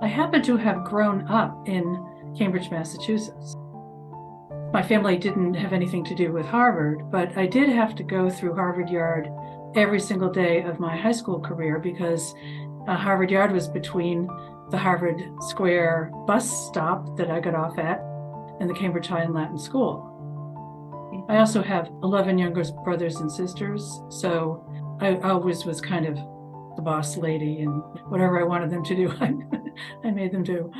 I happen to have grown up in Cambridge, Massachusetts. My family didn't have anything to do with Harvard, but I did have to go through Harvard Yard every single day of my high school career because Harvard Yard was between the Harvard Square bus stop that I got off at and the Cambridge High and Latin School. I also have 11 younger brothers and sisters, so I always was kind of the boss lady, and whatever I wanted them to do, I made them do.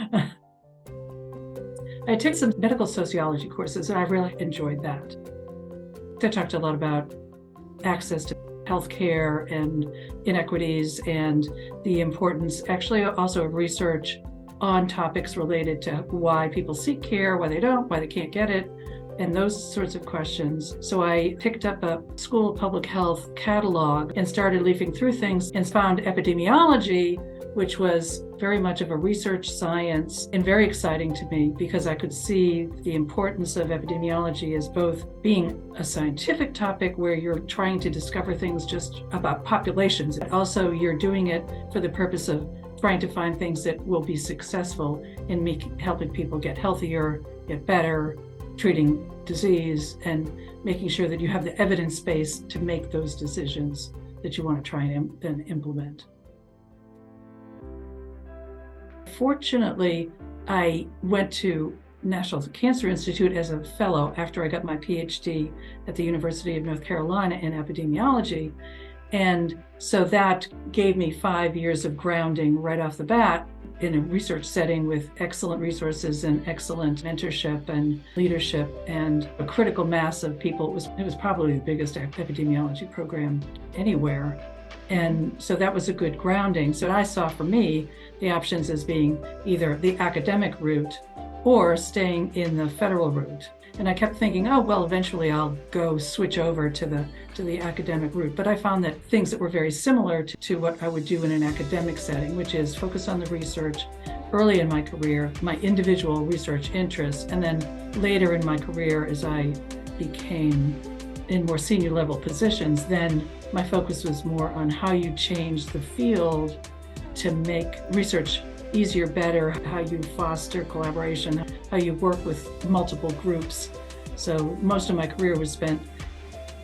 I took some medical sociology courses, and I really enjoyed that. They talked a lot about access to healthcare and inequities and the importance, actually also of research on topics related to why people seek care, why they don't, why they can't get it, and those sorts of questions. So I picked up a school of public health catalog and started leafing through things and found epidemiology, which was very much of a research science and very exciting to me because I could see the importance of epidemiology as both being a scientific topic where you're trying to discover things just about populations, but also you're doing it for the purpose of trying to find things that will be successful in helping people get healthier, get better, treating disease, and making sure that you have the evidence base to make those decisions that you want to try and then implement. Fortunately, I went to National Cancer Institute as a fellow after I got my PhD at the University of North Carolina in epidemiology. And so that gave me 5 years of grounding right off the bat in a research setting with excellent resources and excellent mentorship and leadership and a critical mass of people. It was probably the biggest epidemiology program anywhere. And so that was a good grounding. So I saw for me the options as being either the academic route or staying in the federal route. And I kept thinking, oh, well, eventually I'll go switch over to the academic route. But I found that things that were very similar to what I would do in an academic setting, which is focus on the research early in my career, my individual research interests, and then later in my career as I became in more senior level positions, then my focus was more on how you change the field to make research easier, better, how you foster collaboration, how you work with multiple groups. So most of my career was spent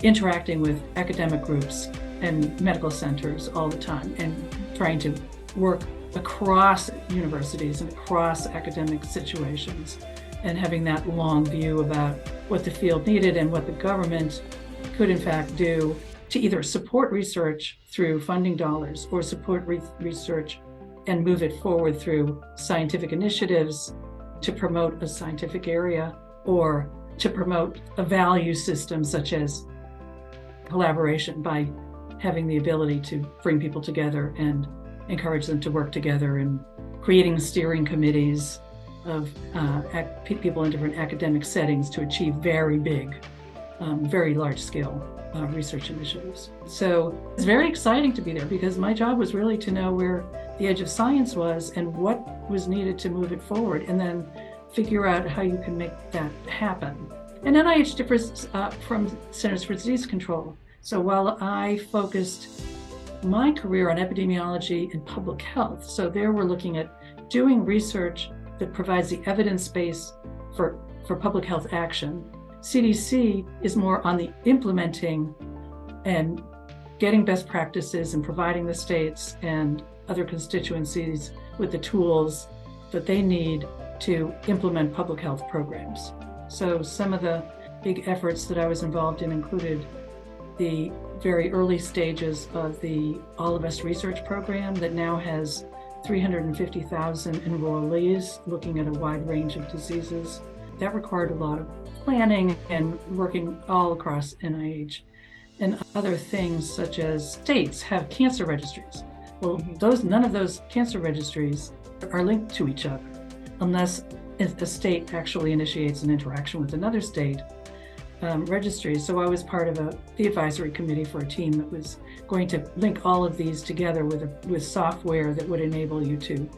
interacting with academic groups and medical centers all the time and trying to work across universities and across academic situations and having that long view about what the field needed and what the government could in fact do to either support research through funding dollars or support research and move it forward through scientific initiatives to promote a scientific area or to promote a value system such as collaboration by having the ability to bring people together and encourage them to work together and creating steering committees of people in different academic settings to achieve very big, very large scale research initiatives. So it's very exciting to be there because my job was really to know where the edge of science was and what was needed to move it forward, and then figure out how you can make that happen. And NIH differs from Centers for Disease Control. So while I focused my career on epidemiology and public health, so there we're looking at doing research that provides the evidence base for public health action. CDC is more on the implementing and getting best practices and providing the states and other constituencies with the tools that they need to implement public health programs. So some of the big efforts that I was involved in included the very early stages of the All of Us research program that now has 350,000 enrollees looking at a wide range of diseases. That required a lot of planning and working all across NIH. And other things such as states have cancer registries. Well, none of those cancer registries are linked to each other unless a state actually initiates an interaction with another state registry. So I was part of the advisory committee for a team that was going to link all of these together with software that would enable you to,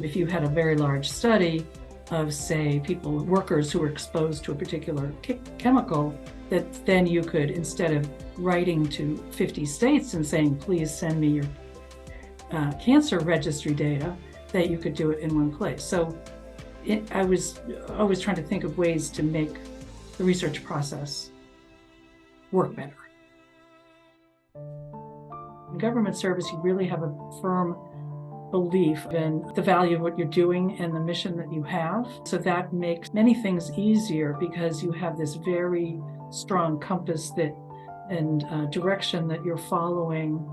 if you had a very large study of, say, workers who were exposed to a particular chemical, that then you could, instead of writing to 50 states and saying, please send me your cancer registry data, that you could do it in one place. So I was always trying to think of ways to make the research process work better. In government service, you really have a firm belief in the value of what you're doing and the mission that you have. So that makes many things easier because you have this very strong compass and direction that you're following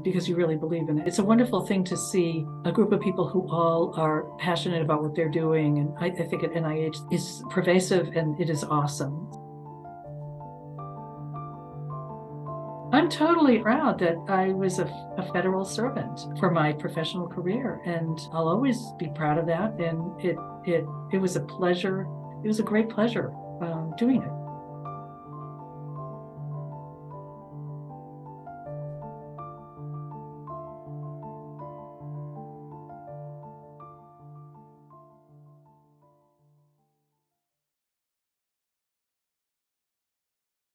because you really believe in it. It's a wonderful thing to see a group of people who all are passionate about what they're doing. And I think at NIH is pervasive and it is awesome. I'm totally proud that I was a federal servant for my professional career, and I'll always be proud of that. And it was a pleasure. It was a great pleasure doing it.